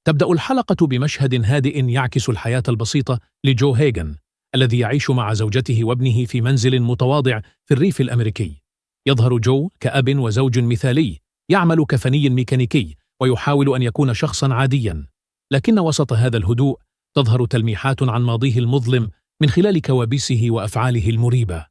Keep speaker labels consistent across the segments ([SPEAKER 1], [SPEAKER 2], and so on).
[SPEAKER 1] تبدأ الحلقة بمشهد هادئ يعكس الحياة البسيطة لجو هيغن الذي يعيش مع زوجته وابنه في منزل متواضع في الريف الأمريكي. يظهر جو كأب وزوج مثالي، يعمل كفني ميكانيكي ويحاول أن يكون شخصاً عادياً، لكن وسط هذا الهدوء تظهر تلميحات عن ماضيه المظلم من خلال كوابيسه وأفعاله المريبة،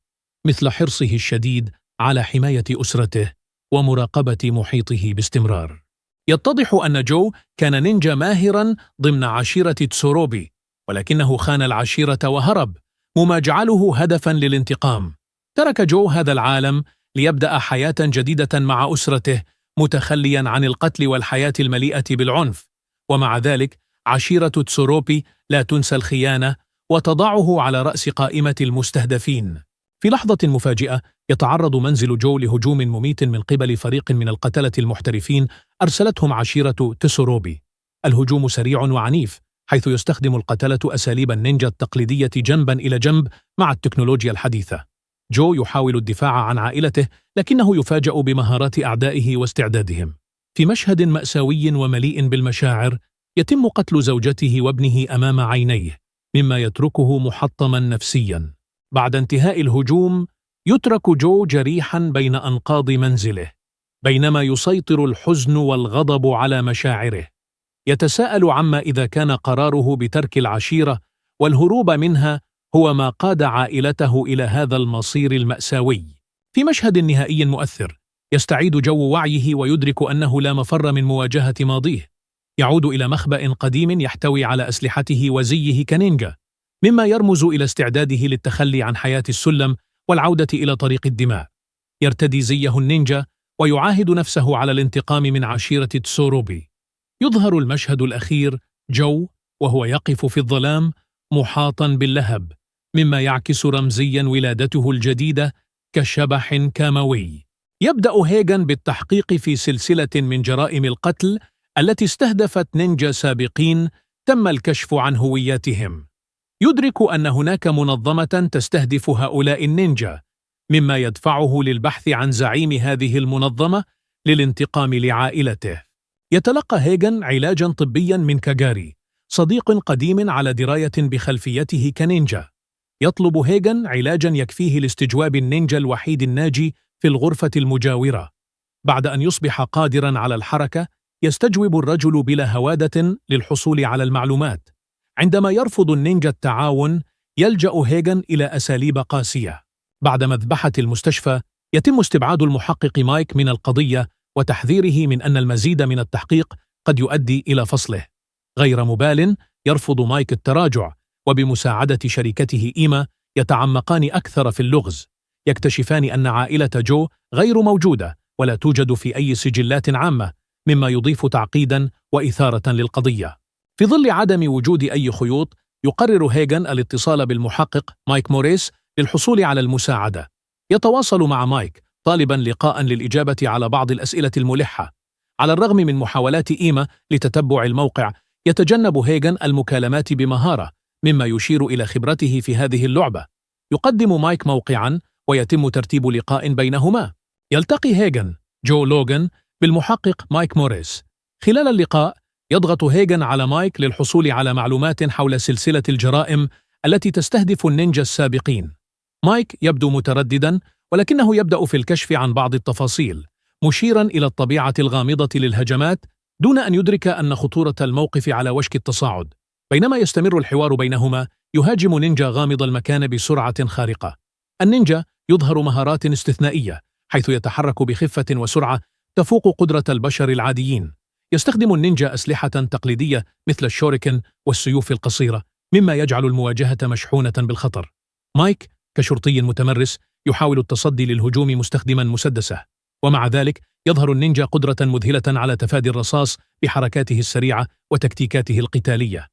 [SPEAKER 1] مثل حرصه الشديد على حماية أسرته ومراقبة محيطه باستمرار. يتضح أن جو كان نينجا ماهراً ضمن عشيرة تسوروبي، ولكنه خان العشيرة وهرب، مما جعله هدفاً للانتقام. ترك جو هذا العالم ليبدأ حياة جديدة مع أسرته، متخلياً عن القتل والحياة المليئة بالعنف. ومع ذلك عشيرة تسوروبي لا تنسى الخيانة وتضعه على رأس قائمة المستهدفين. في لحظة مفاجئة يتعرض منزل جو لهجوم مميت من قبل فريق من القتلة المحترفين أرسلتهم عشيرة تسوروبي. الهجوم سريع وعنيف، حيث يستخدم القتلة أساليب النينجا التقليدية جنباً إلى جنب مع التكنولوجيا الحديثة. جو يحاول الدفاع عن عائلته، لكنه يفاجأ بمهارات أعدائه واستعدادهم. في مشهد مأساوي ومليء بالمشاعر يتم قتل زوجته وابنه أمام عينيه، مما يتركه محطماً نفسياً. بعد انتهاء الهجوم يترك جو جريحاً بين أنقاض منزله، بينما يسيطر الحزن والغضب على مشاعره. يتساءل عما إذا كان قراره بترك العشيرة والهروب منها هو ما قاد عائلته إلى هذا المصير المأساوي. في مشهد نهائي مؤثر يستعيد جو وعيه ويدرك أنه لا مفر من مواجهة ماضيه. يعود إلى مخبأ قديم يحتوي على أسلحته وزيه كنينجا، مما يرمز إلى استعداده للتخلي عن حياة السلم والعودة إلى طريق الدماء. يرتدي زيه النينجا ويعاهد نفسه على الانتقام من عشيرة تسوروبي. يظهر المشهد الأخير جو وهو يقف في الظلام محاطاً باللهب، مما يعكس رمزياً ولادته الجديدة كشبح كاموي. يبدأ هيغن بالتحقيق في سلسلة من جرائم القتل التي استهدفت نينجا سابقين تم الكشف عن هوياتهم. يدرك أن هناك منظمة تستهدف هؤلاء النينجا، مما يدفعه للبحث عن زعيم هذه المنظمة للانتقام لعائلته. يتلقى هيغن علاجاً طبياً من كاغاري، صديق قديم على دراية بخلفيته كنينجا. يطلب هيغن علاجاً يكفيه لاستجواب النينجا الوحيد الناجي في الغرفة المجاورة. بعد أن يصبح قادراً على الحركة يستجوب الرجل بلا هوادة للحصول على المعلومات. عندما يرفض النينجا التعاون يلجأ هيغن إلى أساليب قاسية. بعد مذبحة المستشفى يتم استبعاد المحقق مايك من القضية وتحذيره من أن المزيد من التحقيق قد يؤدي إلى فصله. غير مبال يرفض مايك التراجع، وبمساعدة شريكته إيما يتعمقان أكثر في اللغز. يكتشفان أن عائلة جو غير موجودة ولا توجد في أي سجلات عامة، مما يضيف تعقيداً وإثارة للقضية. في ظل عدم وجود أي خيوط يقرر هيغن الاتصال بالمحقق مايك موريس للحصول على المساعدة. يتواصل مع مايك طالباً لقاءً للإجابة على بعض الأسئلة الملحة. على الرغم من محاولات إيما لتتبع الموقع يتجنب هيغن المكالمات بمهارة، مما يشير إلى خبرته في هذه اللعبة. يقدم مايك موقعاً ويتم ترتيب لقاء بينهما. يلتقي هيغن جو لوغان بالمحقق مايك موريس. خلال اللقاء يضغط هيغن على مايك للحصول على معلومات حول سلسلة الجرائم التي تستهدف النينجا السابقين. مايك يبدو متردداً، ولكنه يبدأ في الكشف عن بعض التفاصيل، مشيراً إلى الطبيعة الغامضة للهجمات دون أن يدرك أن خطورة الموقف على وشك التصاعد. بينما يستمر الحوار بينهما يهاجم نينجا غامض المكان بسرعة خارقة. النينجا يظهر مهارات استثنائية، حيث يتحرك بخفة وسرعة تفوق قدرة البشر العاديين. يستخدم النينجا أسلحة تقليدية مثل الشوريكن والسيوف القصيرة، مما يجعل المواجهة مشحونة بالخطر. مايك كشرطي متمرس يحاول التصدي للهجوم مستخدما مسدسه، ومع ذلك يظهر النينجا قدرة مذهلة على تفادي الرصاص بحركاته السريعة وتكتيكاته القتالية.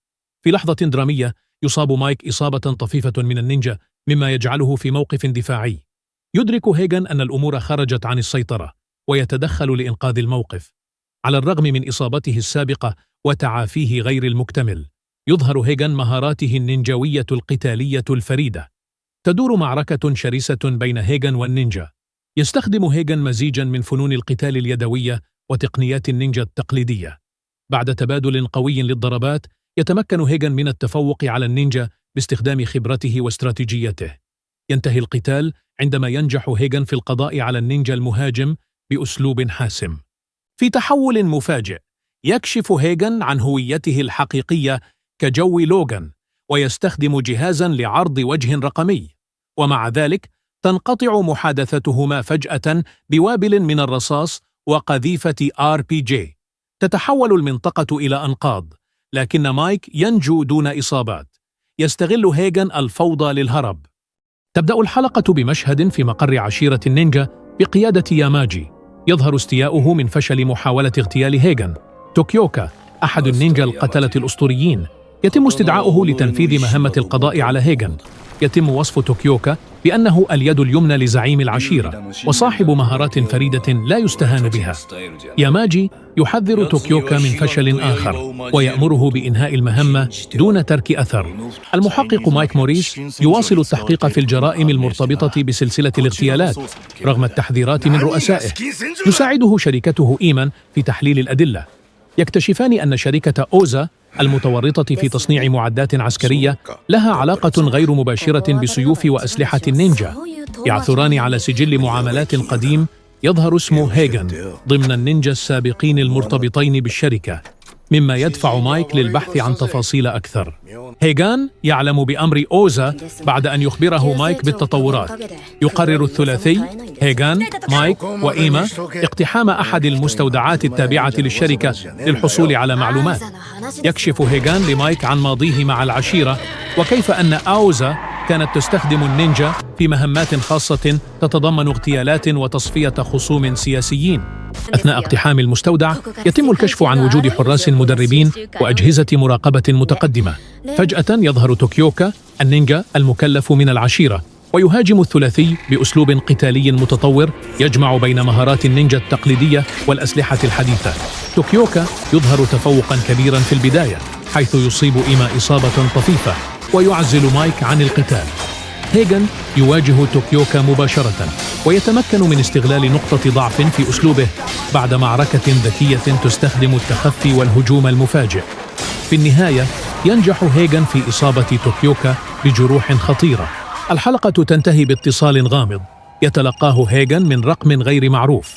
[SPEAKER 1] في لحظة درامية يصاب مايك إصابة طفيفة من النينجا، مما يجعله في موقف دفاعي. يدرك هيغن أن الأمور خرجت عن السيطرة ويتدخل لإنقاذ الموقف. على الرغم من إصابته السابقة وتعافيه غير المكتمل، يظهر هيغن مهاراته النينجاوية القتالية الفريدة. تدور معركة شرسة بين هيغن والنينجا. يستخدم هيغن مزيجاً من فنون القتال اليدوية وتقنيات النينجا التقليدية. بعد تبادل قوي للضربات، يتمكن هيغن من التفوق على النينجا باستخدام خبرته واستراتيجيته. ينتهي القتال عندما ينجح هيغن في القضاء على النينجا المهاجم بأسلوب حاسم. في تحول مفاجئ، يكشف هيغن عن هويته الحقيقية كجو لوغان، ويستخدم جهازاً لعرض وجه رقمي، ومع ذلك تنقطع محادثتهما فجأة بوابل من الرصاص وقذيفة RPG. تتحول المنطقة إلى أنقاض، لكن مايك ينجو دون إصابات. يستغل هيغن الفوضى للهرب. تبدأ الحلقة بمشهد في مقر عشيرة النينجا بقيادة ياماجي. يظهر استياؤه من فشل محاولة اغتيال هيغن. توكيوكا، أحد النينجا القتلة الأسطوريين، يتم استدعاؤه لتنفيذ مهمة القضاء على هيغن. يتم وصف توكيوكا بأنه اليد اليمنى لزعيم العشيرة، وصاحب مهارات فريدة لا يستهان بها. ياماجي يحذر توكيوكا من فشل آخر، ويأمره بإنهاء المهمة دون ترك أثر. المحقق مايك موريس يواصل التحقيق في الجرائم المرتبطة بسلسلة الاغتيالات رغم التحذيرات من رؤسائه. يساعده شركته إيمان في تحليل الأدلة. يكتشفان أن شركة أوزا المتورطة في تصنيع معدات عسكرية لها علاقة غير مباشرة بسيوف وأسلحة النينجا. يعثران على سجل معاملات قديم يظهر اسم هيغن ضمن النينجا السابقين المرتبطين بالشركة، مما يدفع مايك للبحث عن تفاصيل أكثر. هيغن يعلم بأمر أوزا بعد أن يخبره مايك بالتطورات. يقرر الثلاثي هيغن، مايك وإيما اقتحام أحد المستودعات التابعة للشركة للحصول على معلومات. يكشف هيغن لمايك عن ماضيه مع العشيرة، وكيف أن أوزا كانت تستخدم النينجا في مهمات خاصة تتضمن اغتيالات وتصفية خصوم سياسيين. أثناء اقتحام المستودع يتم الكشف عن وجود حراس مدربين وأجهزة مراقبة متقدمة. فجأة يظهر توكيوكا النينجا المكلف من العشيرة، ويهاجم الثلاثي بأسلوب قتالي متطور يجمع بين مهارات النينجا التقليدية والأسلحة الحديثة. توكيوكا يظهر تفوقا كبيرا في البداية، حيث يصيب إيما إصابة طفيفة ويعزل مايك عن القتال. هيغن يواجه توكيوكا مباشرة، ويتمكن من استغلال نقطة ضعف في أسلوبه بعد معركة ذكية تستخدم التخفي والهجوم المفاجئ. في النهاية ينجح هيغن في إصابة توكيوكا بجروح خطيرة. الحلقة تنتهي باتصال غامض يتلقاه هيغن من رقم غير معروف.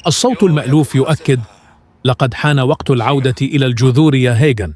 [SPEAKER 1] الصوت المألوف يؤكد: لقد حان وقت العودة إلى الجذور يا هيغن.